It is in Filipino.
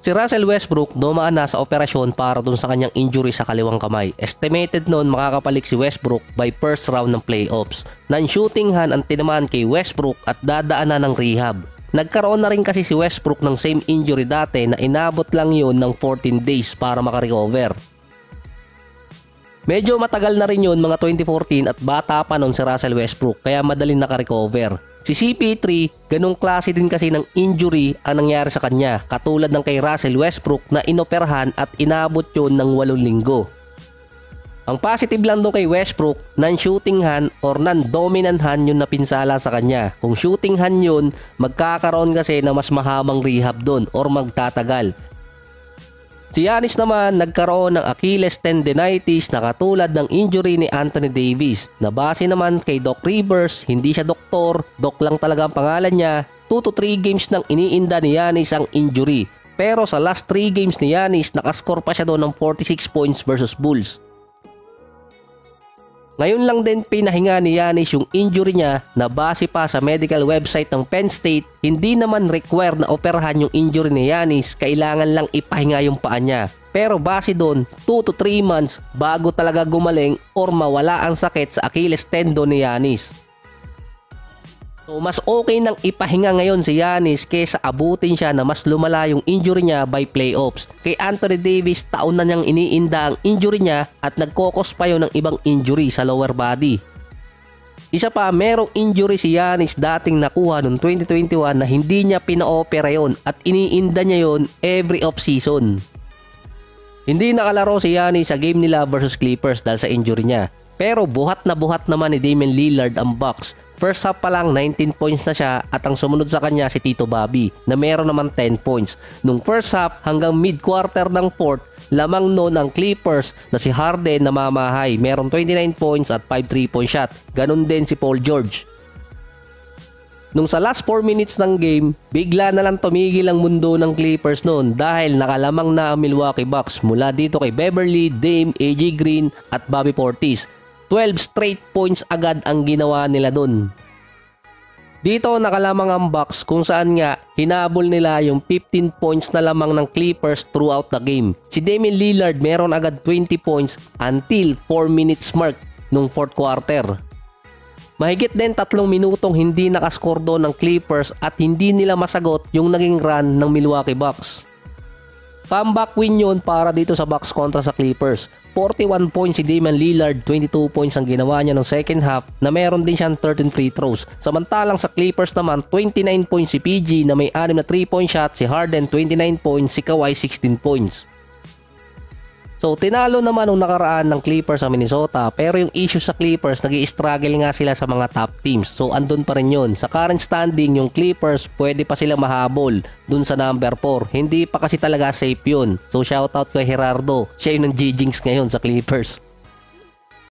Si Russell Westbrook dumaan na sa operasyon para dun sa kanyang injury sa kaliwang kamay. Estimated noon makakapalik si Westbrook by first round ng playoffs. Non-shooting hand ang tinamaan kay Westbrook at dadaanan ng rehab. Nagkaroon na rin kasi si Westbrook ng same injury dati na inabot lang yun ng 14 days para makarecover. Medyo matagal na rin yun, mga 2014, at bata pa noon si Russell Westbrook kaya madaling nakarecover. Si CP3, ganong klase din kasi ng injury ang nangyari sa kanya, katulad ng kay Russell Westbrook na inoperahan at inabot yun ng 8 linggo. Ang positive lang doon kay Westbrook, non-shooting hand or non-dominant hand yun na pinsala sa kanya. Kung shooting hand yun, magkakaroon kasi na mas mahabang rehab doon or magtatagal. Si Giannis naman nagkaroon ng Achilles tendinitis na katulad ng injury ni Anthony Davis. Na base naman kay Doc Rivers, hindi siya doktor, Doc lang talaga ang pangalan niya, 2 to 3 games nang iniinda ni Giannis ang injury. Pero sa last 3 games ni Giannis, nakascore pa siya doon ng 46 points versus Bulls. Ngayon lang din pinahinga ni Giannis yung injury niya na base pa sa medical website ng Penn State, hindi naman required na operahan yung injury ni Giannis, kailangan lang ipahinga yung paa niya. Pero base doon, 2 to 3 months bago talaga gumaling or mawala ang sakit sa Achilles tendon ni Giannis. So mas okay nang ipahinga ngayon si Giannis kaysa abutin siya na mas lumala yung injury niya by playoffs. Kay Anthony Davis, taon na niyang iniinda ang injury niya at nagkokos pa yun ng ibang injury sa lower body. Isa pa, merong injury si Giannis dating nakuha noong 2021 na hindi niya pina-opera yun at iniinda niya yun every off-season. Hindi nakalaro si Giannis sa game nila versus Clippers dahil sa injury niya. Pero buhat na buhat naman ni Damian Lillard ang Bucks. First half pa lang 19 points na siya at ang sumunod sa kanya si Tito Bobby na meron naman 10 points. Nung first half hanggang mid-quarter ng fourth, lamang noon ang Clippers na si Harden na mamahay. Meron 29 points at 5 3-point shot. Ganon din si Paul George. Nung sa last 4 minutes ng game, bigla na lang tumigil ang mundo ng Clippers noon dahil nakalamang na ang Milwaukee Bucks mula dito kay Beverly, Dame, AJ Green at Bobby Portis. 12 straight points agad ang ginawa nila dun. Dito nakalamang ang Bucks kung saan nga hinabol nila yung 15 points na lamang ng Clippers throughout the game. Si Damian Lillard meron agad 20 points until 4 minutes mark nung fourth quarter. Mahigit din 3 minutong hindi nakascore doon ng Clippers at hindi nila masagot yung naging run ng Milwaukee Bucks. Comeback win yun para dito sa Bucks kontra sa Clippers. 41 points si Damian Lillard, 22 points ang ginawa niya ng second half na meron din siyang 13 free throws. Samantalang sa Clippers naman, 29 points si PG na may 6 na 3-point shot, si Harden 29 points, si Kawhi 16 points. So tinalo naman nung nakaraan ng Clippers sa Minnesota, pero yung issue sa Clippers, nag-i-struggle nga sila sa mga top teams. So andun pa rin yun. Sa current standing, yung Clippers pwede pa sila mahabol dun sa number 4. Hindi pa kasi talaga safe yun. So shoutout kay Gerardo, siya yung ng G-Jinx ngayon sa Clippers.